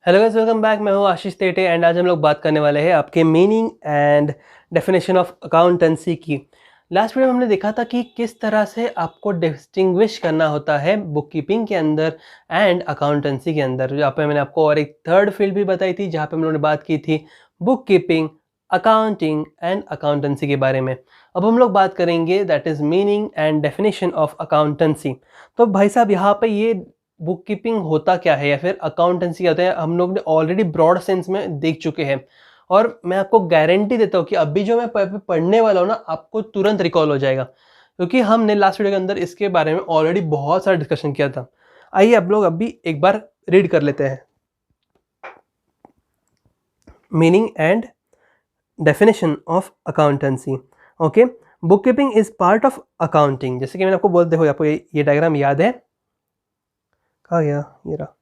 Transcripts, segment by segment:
Hello guys, welcome back. मैं हूं आशीष Tete and आज हम लोग बात करने वाले हैं आपके meaning and definition of accountancy की। लास्ट वीडियो में हमने देखा था कि किस तरह से आपको डिस्टिंग्विश करना होता है बुक कीपिंग के अंदर एंड अकाउंटेंसी के अंदर। जहाँ पे मैंने आपको और एक थर्ड फील्ड भी बताई थी जहाँ पे हम लोगों ने बात की थी book keeping, accounting and accountancy के बारे में। अब हम लोग बात करेंगे that is meaning and definition of accountancy. तो भाई साहब, यहाँ पे ये बुक कीपिंग होता क्या है या फिर अकाउंटेंसी क्या होता है, हम लोग ने ऑलरेडी ब्रॉड सेंस में देख चुके हैं। और मैं आपको गारंटी देता हूँ कि अभी जो मैं पढ़ने वाला हूँ ना, आपको तुरंत रिकॉल हो जाएगा, क्योंकि हमने लास्ट वीडियो के अंदर इसके बारे में ऑलरेडी बहुत सारा डिस्कशन किया था। आइए आप लोग अभी एक बार रीड कर लेते हैं meaning and definition of accountancy. Okay, book keeping is part of accounting. जैसे कि मैंने आपको बोलते हुए, आपको ये डायग्राम याद है? कहाँ गया? ये रहा।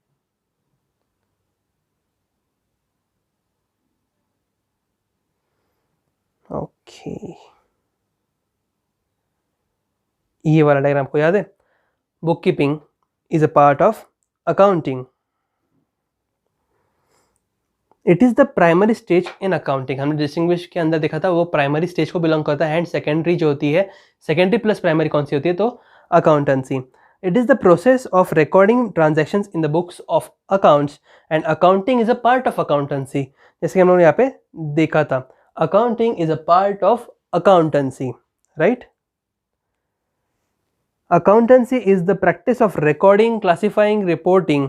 ओके, ये वाला डायग्राम आपको याद है? Book keeping is a part of accounting. It is the primary stage in accounting. हमने डिस्टिंग्विश के अंदर देखा था वो प्राइमरी स्टेज को बिलोंग करता है एंड सेकेंडरी जो होती है, सेकेंडरी प्लस प्राइमरी कौन सी होती है? तो accountancy. It is the process of recording transactions in the books of accounts and accounting is a part of accountancy. जैसे कि हम लोगों ने यहाँ पे देखा था, accounting is a part of accountancy, right? Accountancy is the practice of recording, classifying, reporting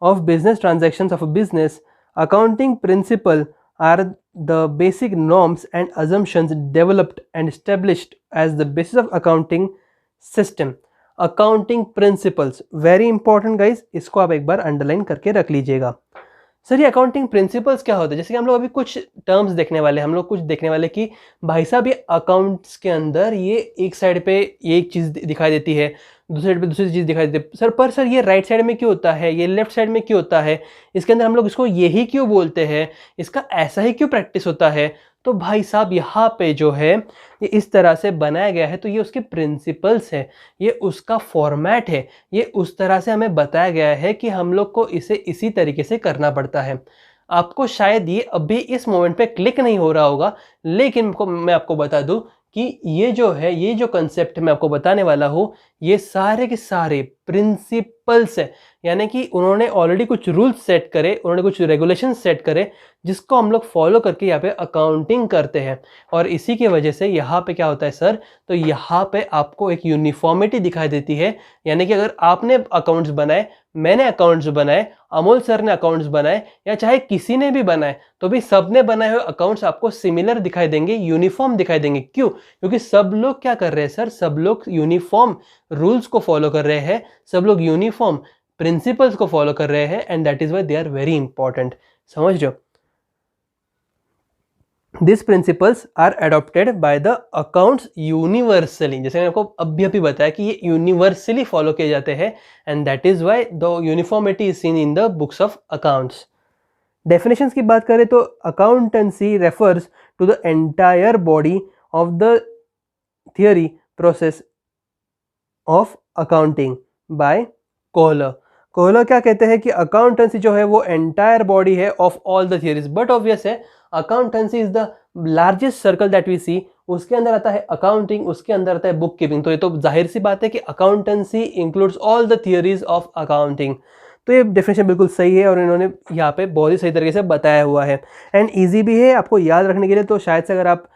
of business transactions of a business. Accounting principles are the basic norms and assumptions developed and established as the basis of accounting system. Accounting principles very important guys, इसको आप एक बार underline करके रख लीजिएगा। Sir, ये accounting principles क्या होते हैं? जैसे कि हम लोग अभी कुछ टर्म्स देखने वाले हैं, हम लोग कुछ देखने वाले कि भाई साहब ये अकाउंट्स के अंदर ये एक साइड पे ये एक चीज़ दिखाई देती है, दूसरी साइड पे दूसरी चीज़ दिखाई देती है। सर, पर सर ये राइट साइड में क्यों होता है, ये लेफ्ट साइड में क्यों होता है, इसके अंदर हम लोग इसको यही क्यों बोलते हैं, इसका ऐसा ही क्यों प्रैक्टिस होता है? तो भाई साहब यहाँ पे जो है ये इस तरह से बनाया गया है, तो ये उसके प्रिंसिपल्स है, ये उसका फॉर्मेट है, ये उस तरह से हमें बताया गया है कि हम लोग को इसे इसी तरीके से करना पड़ता है। आपको शायद ये अभी इस मोमेंट पे क्लिक नहीं हो रहा होगा, लेकिन मैं आपको बता दूं कि ये जो है, ये जो कंसेप्ट मैं आपको बताने वाला हूँ, ये सारे के सारे प्रिंसिपल्स है। यानी कि उन्होंने ऑलरेडी कुछ रूल्स सेट करे, उन्होंने कुछ रेगुलेशन सेट करे, जिसको हम लोग फॉलो करके यहाँ पे अकाउंटिंग करते हैं। और इसी की वजह से यहाँ पे क्या होता है सर, तो यहाँ पे आपको एक यूनिफॉर्मिटी दिखाई देती है। यानी कि अगर आपने अकाउंट्स बनाए, मैंने अकाउंट्स बनाए, अमोल सर ने अकाउंट्स बनाए, या चाहे किसी ने भी बनाए, तो भी सबने बनाए हुए अकाउंट्स आपको सिमिलर दिखाई देंगे, यूनिफॉर्म दिखाई देंगे। क्यों? क्योंकि सब लोग क्या कर रहे हैं सर, सब लोग यूनिफॉर्म रूल्स को फॉलो कर रहे हैं, सब लोग यूनिफॉर्म प्रिंसिपल्स को फॉलो कर रहे हैं, and that is why they are very important. समझ रहे हो? These principles are adopted by the accounts universally। जैसे मैंने आपको अभी बताया कि ये यूनिवर्सली फॉलो किए जाते हैं, and that is why the uniformity is seen in the books of accounts. Definitions की बात करें तो accountancy refers to the entire body of the theory process of accounting by Kohler. Kohler क्या कहते हैं कि अकाउंटेंसी जो है वो एंटायर बॉडी है of all the theories, but obvious है accountancy is the largest circle that we see. उसके अंदर आता है अकाउंटिंग, उसके अंदर आता है बुक कीपिंग। तो ये तो जाहिर सी बात है कि accountancy includes all the theories of accounting. तो ये डेफिनेशन बिल्कुल सही है और इन्होंने यहाँ पे बहुत ही सही तरीके से बताया हुआ है, एंड ईजी भी है आपको याद रखने के लिए। तो शायद से अगर आप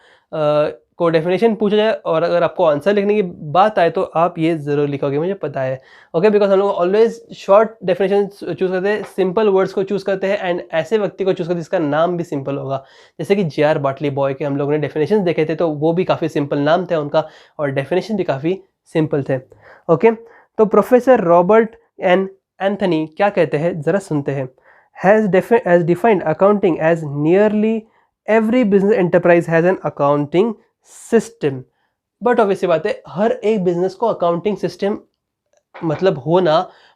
को डेफिनेशन पूछा जाए और अगर आपको आंसर लिखने की बात आए तो आप ये ज़रूर लिखोगे, मुझे पता है। ओके, बिकॉज हम लोग ऑलवेज शॉर्ट डेफिनेशन चूज़ करते हैं, सिंपल वर्ड्स को चूज़ करते हैं, एंड ऐसे व्यक्ति को चूज़ करते हैं जिसका नाम भी सिंपल होगा। जैसे कि जे आर बाटली बॉय के हम लोगों ने डेफिनेशन देखे थे, तो वो भी काफ़ी सिंपल नाम थे उनका और डेफिनेशन भी काफ़ी सिंपल थे। ओके, तो प्रोफेसर रॉबर्ट एन एंथनी क्या कहते हैं, ज़रा सुनते हैं। Has defined accounting as nearly every business enterprise has an accounting system. But obviously बात है, हर एक बिजनेस को अकाउंटिंग सिस्टम मतलब होना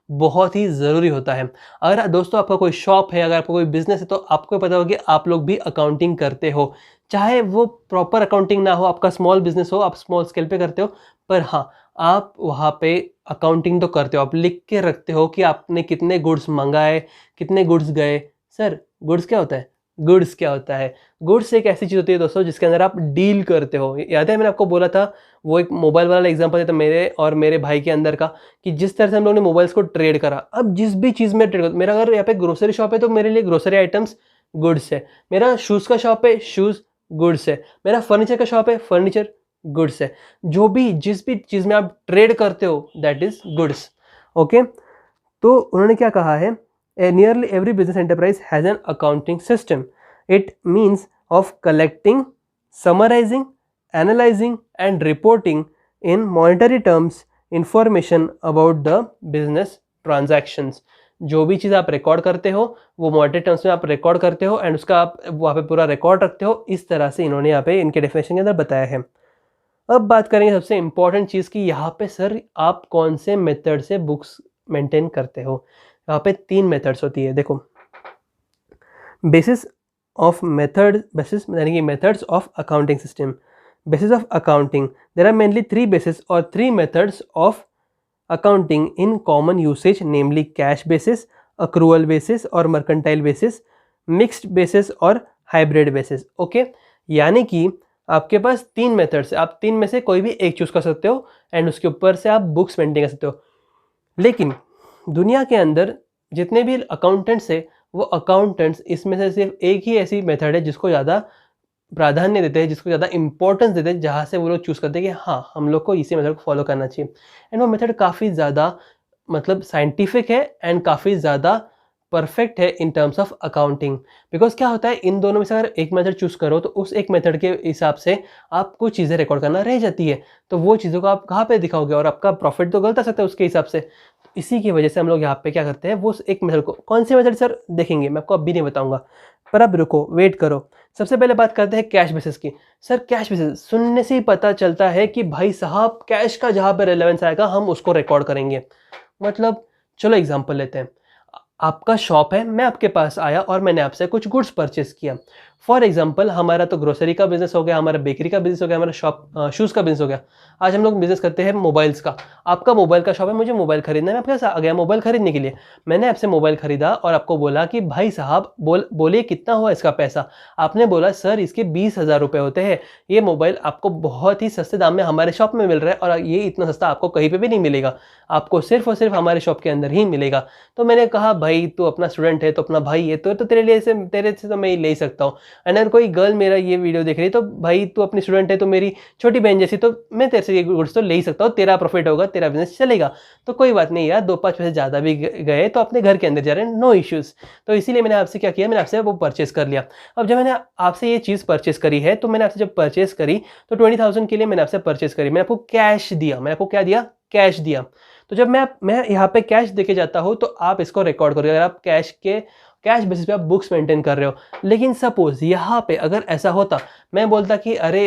बहुत ही ज़रूरी होता है। अगर दोस्तों आपका कोई शॉप है, अगर आपका कोई बिजनेस है, तो आपको पता होगा कि आप लोग भी अकाउंटिंग करते हो, चाहे वो प्रॉपर अकाउंटिंग ना हो, आपका स्मॉल बिजनेस हो, आप स्मॉल स्केल पे करते हो, पर हाँ आप वहाँ पे अकाउंटिंग तो करते हो, आप लिख के रखते हो कि आपने कितने गुड्स मंगाए, कितने गुड्स गए, सर गुड्स क्या होता है? गुड्स क्या होता है? गुड्स एक ऐसी चीज़ होती है दोस्तों जिसके अंदर आप डील करते हो। याद है मैंने आपको बोला था, वो एक मोबाइल वाला एग्जांपल था मेरे और मेरे भाई के अंदर का, कि जिस तरह से हम लोगों ने मोबाइल्स को ट्रेड करा। अब जिस भी चीज़ में ट्रेड मेरा अगर यहाँ पे ग्रोसरी शॉप है तो मेरे लिए ग्रोसरी आइटम्स गुड्स है। मेरा शूज़ का शॉप है, शूज़ गुड्स है। मेरा फर्नीचर का शॉप है, फर्नीचर गुड्स है। जो भी जिस भी चीज़ में आप ट्रेड करते हो दैट इज़ गुड्स। ओके, तो उन्होंने क्या कहा है, nearly every business enterprise has an accounting system. It means of collecting, summarising, analysing and reporting in monetary terms information about the business transactions. जो भी चीज़ आप रिकॉर्ड करते हो वो मॉनेटरी टर्म्स में आप रिकॉर्ड करते हो एंड उसका आप वहाँ पे पूरा रिकॉर्ड रखते हो। इस तरह से इन्होंने यहाँ पे इनके डेफिनेशन के अंदर बताया है। अब बात करेंगे सबसे इंपॉर्टेंट चीज़ की, यहाँ पे सर आप कौन से मेथड से बुक्स मेंटेन करते हो। यहाँ पे 3 मेथड्स होती है, देखो। बेसिस ऑफ मेथड, बेसिस यानी कि methods of accounting system. Basis of accounting, there are mainly 3 basis और 3 methods of accounting in common usage, namely cash basis, accrual basis और मर्केंटाइल बेसिस, मिक्स्ड बेसिस और hybrid basis. Okay, यानी कि आपके पास 3 methods है, आप 3 में से कोई भी एक चूज कर सकते हो एंड उसके ऊपर से आप बुक्स मेंटेन कर सकते हो। लेकिन दुनिया के अंदर जितने भी अकाउंटेंट्स है वो अकाउंटेंट्स इसमें से सिर्फ एक ही ऐसी मेथड है जिसको ज़्यादा प्राधान्य देते हैं, जिसको ज़्यादा इंपॉर्टेंस देते हैं, जहाँ से वो लोग चूज़ करते हैं कि हाँ हम लोग को इसी मेथड को फॉलो करना चाहिए। एंड वो मेथड काफ़ी ज़्यादा मतलब साइंटिफिक है एंड काफ़ी ज़्यादा परफेक्ट है in terms of accounting. Because क्या होता है, इन दोनों में से अगर एक मेथड चूज़ करो तो उस एक मेथड के हिसाब से आप कुछ चीज़ें रिकॉर्ड करना रह जाती है, तो वो चीज़ों को आप कहाँ पे दिखाओगे और आपका प्रॉफिट तो गलत आ सकता है उसके हिसाब से। इसी की वजह से हम लोग यहाँ पे क्या करते हैं, वो एक मेथड को, कौन से मेथड सर देखेंगे, मैं आपको अभी नहीं बताऊंगा, पर अब रुको, वेट करो। सबसे पहले बात करते हैं कैश बेसिस की। सर कैश बेसिस सुनने से ही पता चलता है कि भाई साहब कैश का जहाँ पे रेलेवेंस आएगा हम उसको रिकॉर्ड करेंगे। मतलब चलो एग्जांपल लेते हैं, आपका शॉप है, मैं आपके पास आया और मैंने आपसे कुछ गुड्स परचेस किया। फॉर एग्जांपल हमारा तो ग्रोसरी का बिजनेस हो गया, हमारा बेकरी का बिजनेस हो गया, हमारा शॉप शूज़ का बिजनेस हो गया। आज हम लोग बिजनेस करते हैं मोबाइल्स का। आपका मोबाइल का शॉप है, मुझे मोबाइल खरीदना है, मैं आपके पास आ गया मोबाइल खरीदने के लिए। मैंने आपसे मोबाइल खरीदा और आपको बोला कि भाई साहब बोलिए कितना हुआ इसका पैसा। आपने बोला सर इसके 20,000 रुपये होते हैं, ये मोबाइल आपको बहुत ही सस्ते दाम में हमारे शॉप में मिल रहा है और ये इतना सस्ता आपको कहीं पर भी नहीं मिलेगा, आपको सिर्फ और सिर्फ हमारे शॉप के अंदर ही मिलेगा। तो मैंने कहा भाई तू अपना स्टूडेंट है, तो अपना भाई है, तो तेरे लिए से तेरे से तो मैं ले ही सकता हूँ। एंड अगर कोई गर्ल मेरा ये वीडियो देख रही है तो भाई तू अपनी स्टूडेंट है, तो मेरी छोटी बहन जैसी, तो मैं तेरे से ये गुड्स तो ले ही सकता हूँ, तेरा प्रॉफिट होगा, तेरा बिजनेस चलेगा। तो कोई बात नहीं यार, 2-5 पैसे ज़्यादा भी गए तो अपने घर के अंदर जा रहे हैं, नो इश्यूज़। तो इसीलिए मैंने आपसे क्या किया, मैंने आपसे वो परचेस कर लिया। अब जब मैंने आपसे ये चीज़ परचेस करी है तो मैंने आपसे जब परचेस करी तो 20,000 के लिए मैंने आपसे परचेस करी, मैंने आपको कैश दिया। मैंने आपको क्या दिया, कैश दिया। तो जब मैं यहाँ पे कैश देके जाता हूँ तो आप इसको रिकॉर्ड करोगे, अगर आप कैश बेसिस पे आप बुक्स मेंटेन कर रहे हो। लेकिन सपोज यहाँ पे अगर ऐसा होता, मैं बोलता कि अरे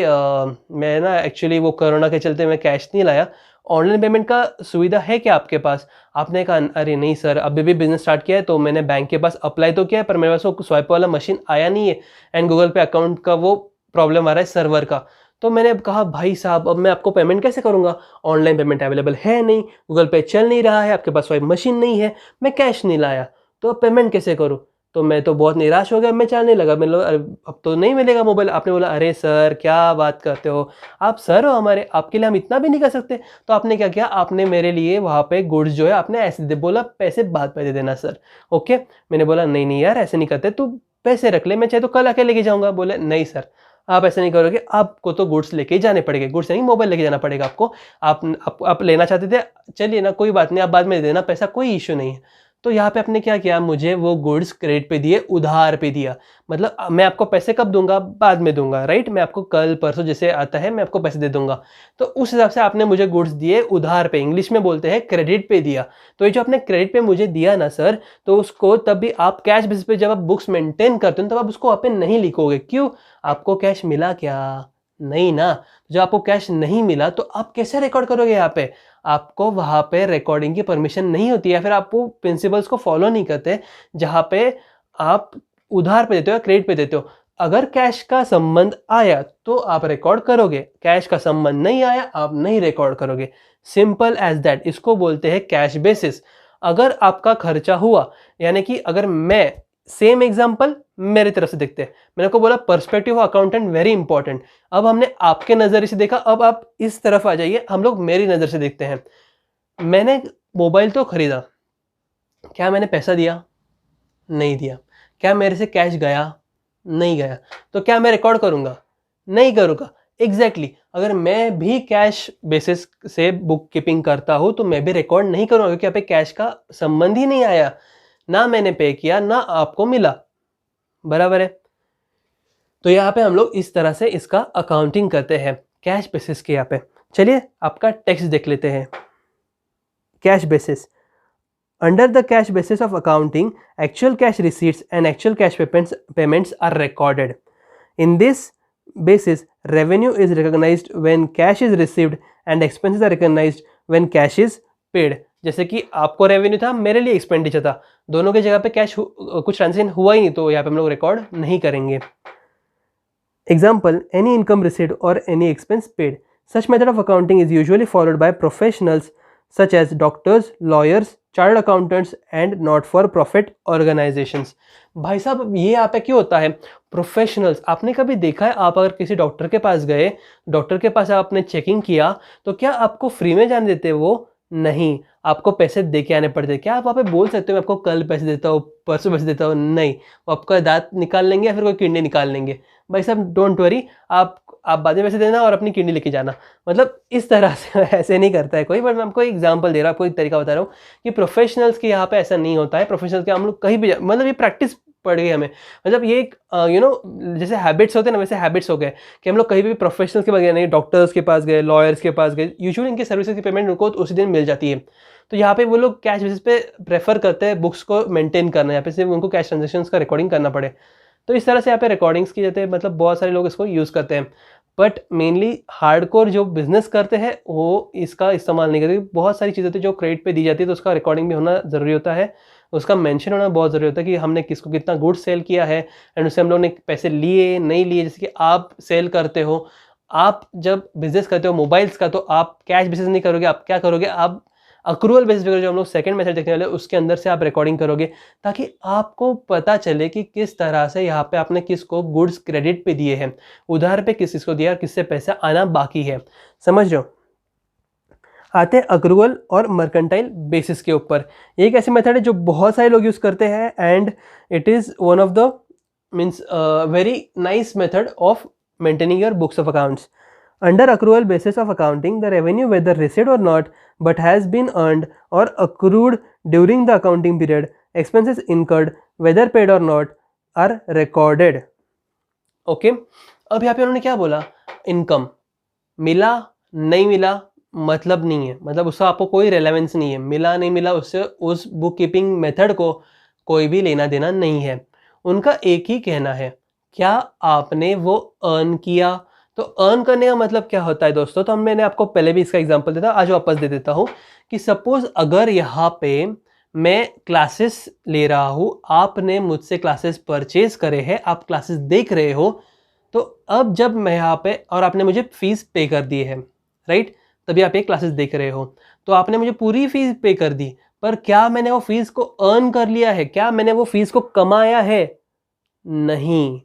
मैं ना एक्चुअली वो कोरोना के चलते मैं कैश नहीं लाया, ऑनलाइन पेमेंट का सुविधा है क्या आपके पास? आपने कहा अरे नहीं सर, अभी भी बिजनेस स्टार्ट किया है तो मैंने बैंक के पास अप्लाई तो किया है पर मेरे पास वो स्वाइप वाला मशीन आया नहीं है एंड गूगल पे अकाउंट का वो प्रॉब्लम आ रहा है सर्वर का। तो मैंने कहा भाई साहब अब मैं आपको पेमेंट कैसे करूंगा, ऑनलाइन पेमेंट अवेलेबल है नहीं, गूगल पे चल नहीं रहा है, आपके पास स्वाइप मशीन नहीं है, मैं कैश नहीं लाया, तो अब पेमेंट कैसे करूं? तो मैं तो बहुत निराश हो गया, मैं चलने लगा, मैंने बोला अरे अब तो नहीं मिलेगा मोबाइल। आपने बोला अरे सर क्या बात करते हो, आप सर हो हमारे, आपके लिए हम इतना भी नहीं कर सकते। तो आपने क्या किया, आपने मेरे लिए वहाँ पे गुड्स जो है आपने ऐसे बोला पैसे बाद में दे देना सर। ओके, मैंने बोला नहीं नहीं यार ऐसे नहीं करते, तू पैसे रख ले, मैं चाहे तो कल आके लेके जाऊँगा। बोले नहीं सर आप ऐसा नहीं करोगे, आपको तो गुड्स लेके ही जाने पड़ेंगे, गुड्स नहीं मोबाइल लेके जाना पड़ेगा आपको। आप लेना चाहते थे, चलिए ना कोई बात नहीं, आप बाद में दे देना पैसा, कोई इश्यू नहीं है। तो यहाँ पे आपने क्या किया, मुझे वो गुड्स क्रेडिट पे दिए, उधार पे दिया। मतलब मैं आपको पैसे कब दूंगा, बाद में दूंगा, राइट, मैं आपको कल परसों जैसे आता है मैं आपको पैसे दे दूंगा। तो उस हिसाब से आपने मुझे गुड्स दिए उधार पे, इंग्लिश में बोलते हैं क्रेडिट पे दिया। तो ये जो आपने क्रेडिट पे मुझे दिया ना सर, तो उसको तब भी आप कैश बेसिस पे जब आप बुक्स मेंटेन करते हो तब आप उसको वहाँ पे नहीं लिखोगे। क्यों, आपको कैश मिला क्या, नहीं ना। जब आपको कैश नहीं मिला तो आप कैसे रिकॉर्ड करोगे, यहाँ पे आपको वहाँ पे रिकॉर्डिंग की परमिशन नहीं होती है, फिर आप वो प्रिंसिपल्स को फॉलो नहीं करते जहाँ पे आप उधार पे देते हो या क्रेडिट पे देते हो। अगर कैश का संबंध आया तो आप रिकॉर्ड करोगे, कैश का संबंध नहीं आया आप नहीं रिकॉर्ड करोगे, सिंपल एज दैट। इसको बोलते हैं कैश बेसिस। अगर आपका खर्चा हुआ, यानी कि अगर मैं सेम एग्जाम्पल मेरी तरफ से देखते हैं। मैंने आपको बोला perspective of accountant very important. अब हमने आपके नज़रिए से देखा, अब आप इस तरफ आ जाइए, हम लोग मेरी नज़र से देखते हैं। मैंने मोबाइल तो खरीदा, क्या मैंने पैसा दिया? नहीं दिया। क्या मेरे से कैश गया? नहीं गया। तो क्या मैं रिकॉर्ड करूँगा? नहीं करूँगा। एग्जैक्टली अगर मैं भी कैश बेसिस से बुक कीपिंग करता हूँ तो मैं भी रिकॉर्ड नहीं करूँगा, क्योंकि यहाँ पे कैश का संबंध ही नहीं आया, ना मैंने पे किया ना आपको मिला, बराबर है। तो यहाँ पे हम लोग इस तरह से इसका अकाउंटिंग करते हैं कैश बेसिस के। यहाँ पे चलिए आपका टेक्स्ट देख लेते हैं। Cash basis, under the cash basis of accounting, actual cash receipts and actual cash payments are recorded. In this basis, revenue is recognized when cash is received and expenses are recognized when cash is paid. जैसे कि आपको revenue था, मेरे लिए expenditure था, दोनों की जगह पे कैश कुछ ट्रांजेक्शन हुआ ही नहीं, तो यहाँ पे हम लोग रिकॉर्ड नहीं करेंगे। Example, any income received or any expense paid. Such method of accounting is usually followed by professionals such as doctors, lawyers, chartered accountants and not for profit organisations. भाई साहब ये यहाँ पे क्यों होता है? प्रोफेशनल्स, आपने कभी देखा है आप अगर किसी डॉक्टर के पास गए, डॉक्टर के पास आपने चेकिंग किया, तो क्या आपको फ्री में जाने देते? वो नहीं, आपको पैसे दे के आने पड़ते। क्या आप वहाँ पे बोल सकते हो मैं आपको कल पैसे देता हूँ, परसों पैसे देता हूँ? नहीं, वो आपका दांत निकाल लेंगे या फिर कोई किडनी निकाल लेंगे। भाई साहब डोंट वरी, आप बाद में पैसे देना और अपनी किडनी लेके जाना। मतलब इस तरह से ऐसे नहीं करता है कोई, बट मैं आपको एग्जांपल दे रहा हूँ, आपको एक तरीका बता रहा हूँ कि प्रोफेशनल्स के यहाँ पे ऐसा नहीं होता है। प्रोफेशनल्स के हम लोग कहीं भी मतलब ये प्रैक्टिस पड़ गई हमें, मतलब ये एक जैसे हैबिट्स होते हैं ना, वैसे हैबिट्स हो गए कि हम लोग कहीं भी प्रोफेशनल्स के पास गए, नहीं डॉक्टर्स के पास गए, लॉयर्स के पास गए, यूजुअली इनकी सर्विसेज की पेमेंट उनको उसी दिन मिल जाती है। तो यहाँ पे वो लोग कैश बेसिस पे प्रेफर करते हैं बुक्स को मेंटेन करना, यहाँ पे सिर्फ उनको कैश ट्रांजेक्शन्स का रिकॉर्डिंग करना पड़े। तो इस तरह से यहाँ पे रिकॉर्डिंग्स की जाती है, मतलब बहुत सारे लोग इसको यूज़ करते हैं, बट मेनली हार्डकोर जो बिजनेस करते हैं वो इसका इस्तेमाल नहीं करते। बहुत सारी चीज़ें होती है जो क्रेडिट पे दी जाती है, तो उसका रिकॉर्डिंग भी होना ज़रूरी होता है, उसका मेंशन होना बहुत ज़रूरी होता है कि हमने किसको कितना गुड सेल किया है एंड उससे हम लोग ने पैसे लिए नहीं लिए। जैसे कि आप सेल करते हो, आप जब बिजनेस करते हो मोबाइल्स का, तो आप कैश बेसिस नहीं करोगे, आप क्या करोगे, आप अक्रूवल बेसिस पे, जो हम लोग सेकंड मेथड देखने वाले उसके अंदर से आप रिकॉर्डिंग करोगे, ताकि आपको पता चले कि किस तरह से यहाँ पे आपने किसको गुड्स क्रेडिट पे दिए हैं, उधार पे किस को दिया और किससे पैसा आना बाकी है। समझ रहे हो? आते हैं अक्रूवल और मर्केंटाइल बेसिस के ऊपर। एक ऐसी मेथड है जो बहुत सारे लोग यूज़ करते हैं and it is one of the means very nice method of maintaining your books of accounts. Under accrual basis of accounting, the revenue, whether received or not, but has been earned or accrued during the accounting period, expenses incurred, whether paid or not, are recorded. Okay? अब यहाँ पे उन्होंने क्या बोला? Income मिला नहीं मिला मतलब नहीं है, मतलब उसका आपको कोई रेलेवेंस नहीं है, मिला नहीं मिला उससे उस बुक कीपिंग मेथड को कोई भी लेना देना नहीं है। उनका एक ही कहना है, क्या आपने वो अर्न किया? तो अर्न करने का मतलब क्या होता है दोस्तों? तो मैंने आपको पहले भी इसका एग्जांपल देता, आज वापस दे देता हूँ कि सपोज अगर यहाँ पे मैं क्लासेस ले रहा हूँ, आपने मुझसे क्लासेस परचेज करे हैं, आप क्लासेस देख रहे हो, तो अब जब मैं यहाँ पे और आपने मुझे फीस पे कर दी है, राइट, तभी आप ये क्लासेस देख रहे हो, तो आपने मुझे पूरी फीस पे कर दी, पर क्या मैंने वो फीस को अर्न कर लिया है? क्या मैंने वो फीस को कमाया है? नहीं,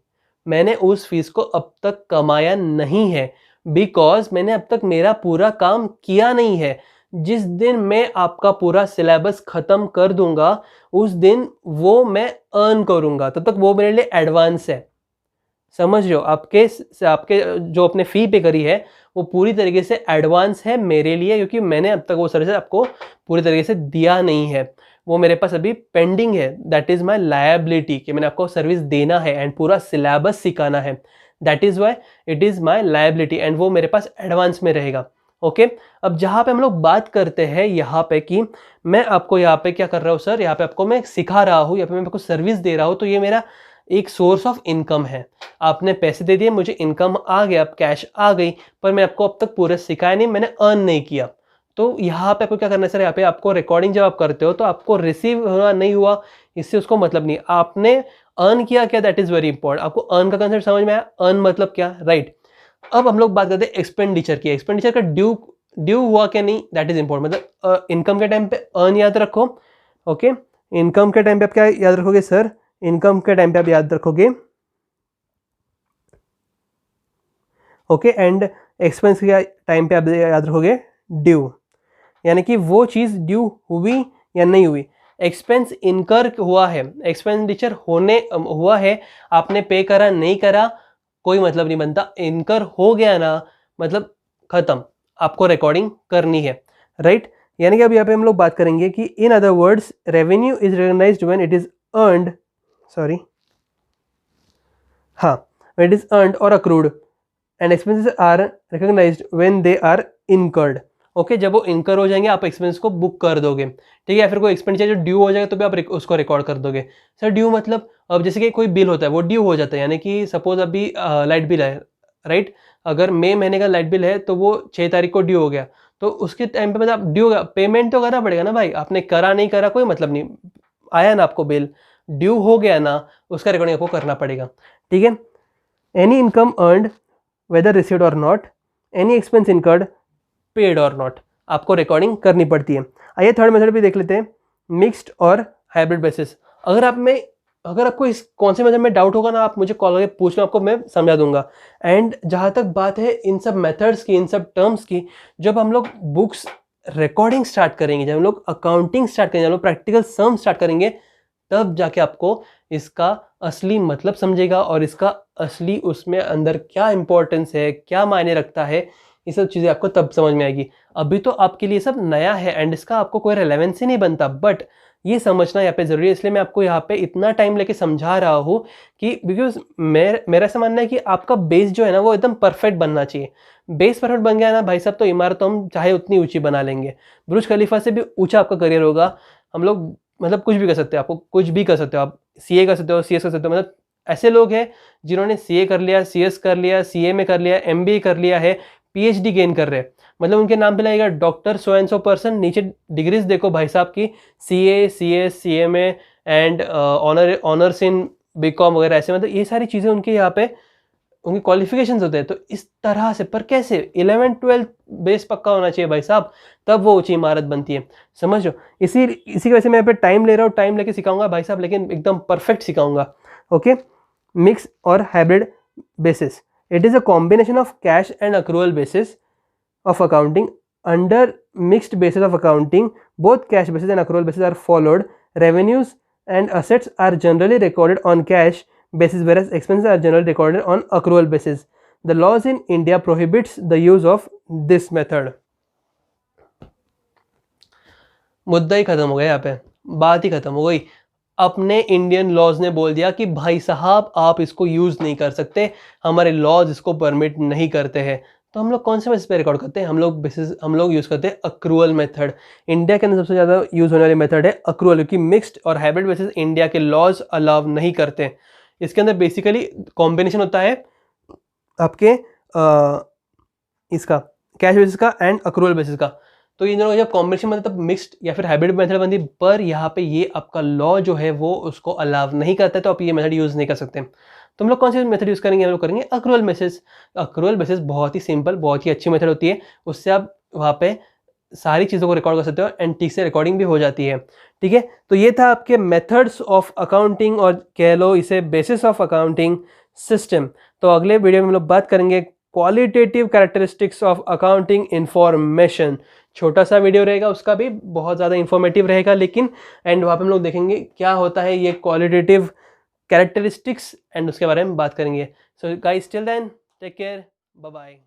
मैंने उस फीस को अब तक कमाया नहीं है, बिकॉज मैंने अब तक मेरा पूरा काम किया नहीं है। जिस दिन मैं आपका पूरा सिलेबस खत्म कर दूंगा उस दिन वो मैं अर्न करूंगा, तब तक वो मेरे लिए एडवांस है। समझ रहे हो? आपके जो अपने फ़ी पे करी है वो पूरी तरीके से एडवांस है मेरे लिए, क्योंकि मैंने अब तक वो सर्विस आपको पूरी तरीके से दिया नहीं है, वो मेरे पास अभी पेंडिंग है। दैट इज़ माई लायबिलिटी कि मैंने आपको सर्विस देना है एंड पूरा सिलेबस सिखाना है। That is why it is my liability and वो मेरे पास एडवांस में रहेगा। ओके अब जहाँ पे हम लोग बात करते हैं यहाँ पे कि मैं आपको यहाँ पे क्या कर रहा हूँ सर, यहाँ पे आपको मैं सिखा रहा हूँ, यहाँ पे मैं आपको सर्विस दे रहा हूँ, तो ये मेरा एक सोर्स ऑफ इनकम है। आपने पैसे दे दिए, मुझे इनकम आ गया, अब कैश आ गई, पर मैं आपको अब तक पूरा सिखाया नहीं, मैंने अर्न नहीं किया। तो यहाँ पे आपको क्या करना है सर, यहाँ पे आपको रिकॉर्डिंग जब आप करते हो तो आपको रिसीव हुआ नहीं हुआ इससे उसको मतलब नहीं, आपने अर्न किया क्या, दैट इज़ वेरी इंपॉर्टेंट। आपको अर्न का कंसेप्ट समझ में आया? अर्न मतलब क्या, राइट। अब हम लोग बात करते हैं एक्सपेंडिचर की। एक्सपेंडिचर का ड्यू हुआ क्या नहीं, दैट इज इंपॉर्टेंट। मतलब इनकम के टाइम पे अर्न याद रखो। ओके इनकम के टाइम पे आप क्या याद रखोगे सर, इनकम के टाइम पे आप याद रखोगे ओके, एंड एक्सपेंस के टाइम पे आप याद रखोगे ड्यू, यानी कि वो चीज़ ड्यू हुई या नहीं हुई। एक्सपेंस इनकर हुआ है, एक्सपेंडिचर होने हुआ है, आपने पे करा नहीं करा कोई मतलब नहीं बनता, इनकर हो गया ना मतलब खत्म, आपको रिकॉर्डिंग करनी है, राइट। यानी कि अब यहाँ पे हम लोग बात करेंगे कि in other words revenue is recognised when it is earned, sorry हाँ, व्हेन इट इज अर्नड और accrued and expenses are recognised when they are incurred. Okay, जब वो इनकर हो जाएंगे आप एक्सपेंस को बुक कर दोगे, ठीक है, या फिर कोई एक्सपेंडिचर जो ड्यू हो जाएगा तो भी आप उसको रिकॉर्ड कर दोगे। सर ड्यू मतलब अब जैसे कि कोई बिल होता है वो ड्यू हो जाता है, यानी कि सपोज अभी लाइट बिल है, राइट, अगर मई महीने का लाइट बिल है तो वो 6 तारीख को ड्यू हो गया, तो उसके टाइम पे मतलब ड्यू पेमेंट तो करना पड़ेगा ना भाई, आपने करा नहीं करा कोई मतलब नहीं, आया ना आपको बिल, ड्यू हो गया ना, उसका रिकॉर्डिंग आपको करना पड़ेगा, ठीक है। Any income earned whether received or not, any expense incurred, paid or not, आपको रिकॉर्डिंग करनी पड़ती है। आइए थर्ड मेथड भी देख लेते हैं, मिक्स्ड और हाइब्रिड बेसिस। अगर आपको इस कौन से मेथड में डाउट होगा ना, आप मुझे कॉल करके पूछना, आपको मैं समझा दूंगा। एंड जहाँ तक बात है इन सब मेथड्स की, इन सब टर्म्स की, जब हम लोग बुक्स रिकॉर्डिंग स्टार्ट करेंगे, जब हम लोग अकाउंटिंग स्टार्ट करेंगे, जब हम लोग प्रैक्टिकल सम स्टार्ट करेंगे, तब जाके आपको इसका असली मतलब समझेगा और इसका असली उसमें अंदर क्या इंपॉर्टेंस है, क्या मायने रखता है, ये सब चीज़ें आपको तब समझ में आएगी। अभी तो आपके लिए सब नया है एंड इसका आपको कोई रेलेवेंस ही नहीं बनता, बट ये समझना यहाँ पे ज़रूरी है, इसलिए मैं आपको यहाँ पे इतना टाइम लेके समझा रहा हूँ कि बिकॉज मेरा ऐसा मानना है कि आपका बेस जो है ना वो एकदम परफेक्ट बनना चाहिए। बेस परफेक्ट बन गया ना भाई साहब, तो इमारत तो हम चाहे उतनी ऊंची बना लेंगे, बुर्ज खलीफा से भी ऊंचा आपका करियर होगा। हम लोग मतलब कुछ भी कर सकते हो, आपको कुछ भी कर सकते हो, आप सीए कर सकते हो, सीएस कर सकते हो, मतलब ऐसे लोग हैं जिन्होंने सीए कर लिया, सीएस कर लिया, सीए में कर लिया, एमबीए कर लिया है, पीएचडी गेन कर रहे हैं, मतलब उनके नाम पे लगेगा doctor so and so person, नीचे डिग्रीज देखो भाई साहब की, CA, CS, CMA and honours in BCom वगैरह, ऐसे मतलब ये सारी चीज़ें उनके यहाँ पे उनके क्वालिफिकेशंस होते हैं। तो इस तरह से, पर कैसे 11-12 बेस पक्का होना चाहिए भाई साहब, तब वो ऊंची इमारत बनती है, समझ लो। इसी की वजह से मैं यहाँ पे टाइम ले रहा हूँ, टाइम लेके सिखाऊंगा भाई साहब, लेकिन एकदम परफेक्ट सिखाऊंगा। ओके, मिक्स और hybrid basis, it is a combination of cash and accrual basis of accounting. Under mixed basis of accounting, both cash basis and accrual basis are followed. Revenues and assets are generally recorded on cash basis, whereas expenses are generally recorded on accrual basis. The laws in India prohibits the use of this method. मुद्दा ही खत्म हो गया, यहाँ पे बात ही खत्म हो गई। अपने इंडियन लॉज ने बोल दिया कि भाई साहब आप इसको यूज़ नहीं कर सकते, हमारे लॉज इसको परमिट नहीं करते हैं। तो हम लोग कौन से बेसिस पे रिकॉर्ड करते हैं? हम लोग यूज़ करते हैं अक्रूवल मेथड। इंडिया के अंदर सबसे ज़्यादा यूज़ होने वाली मेथड है अक्रूवल, क्योंकि मिक्स्ड और हाइब्रिड बेसिस इंडिया के लॉज अलाउ नहीं करते। इसके अंदर बेसिकली कॉम्बिनेशन होता है आपके इसका कैश बेसिस का एंड अक्रूवल बेसिस का। तो इन दोनों जब कॉम्बिनेशन बनता है तब मिक्स्ड या फिर हाइब्रिड मेथड बनती है, पर यहाँ पे ये आपका लॉ जो है वो उसको अलाउ नहीं करता है, तो आप ये मेथड यूज़ नहीं कर सकते। तो हम लोग कौन सी मेथड यूज़ करेंगे? हम लोग करेंगे अक्रूवल बेसिस। अक्रूवल बेसिस बहुत ही सिंपल, बहुत ही अच्छी मेथड होती है, उससे आप वहाँ पे सारी चीज़ों को रिकॉर्ड कर सकते हो एंड ठीक से रिकॉर्डिंग भी हो जाती है, ठीक है। तो ये था आपके मेथड्स ऑफ अकाउंटिंग, और कह लो इसे बेसिस ऑफ अकाउंटिंग सिस्टम। तो अगले वीडियो में हम लोग बात करेंगे qualitative characteristics of accounting information. छोटा सा वीडियो रहेगा, उसका भी बहुत ज़्यादा इंफॉर्मेटिव रहेगा, लेकिन एंड वहाँ पे हम लोग देखेंगे क्या होता है ये क्वालिटेटिव कैरेक्टरिस्टिक्स एंड उसके बारे में बात करेंगे। So guys till then take care, bye bye.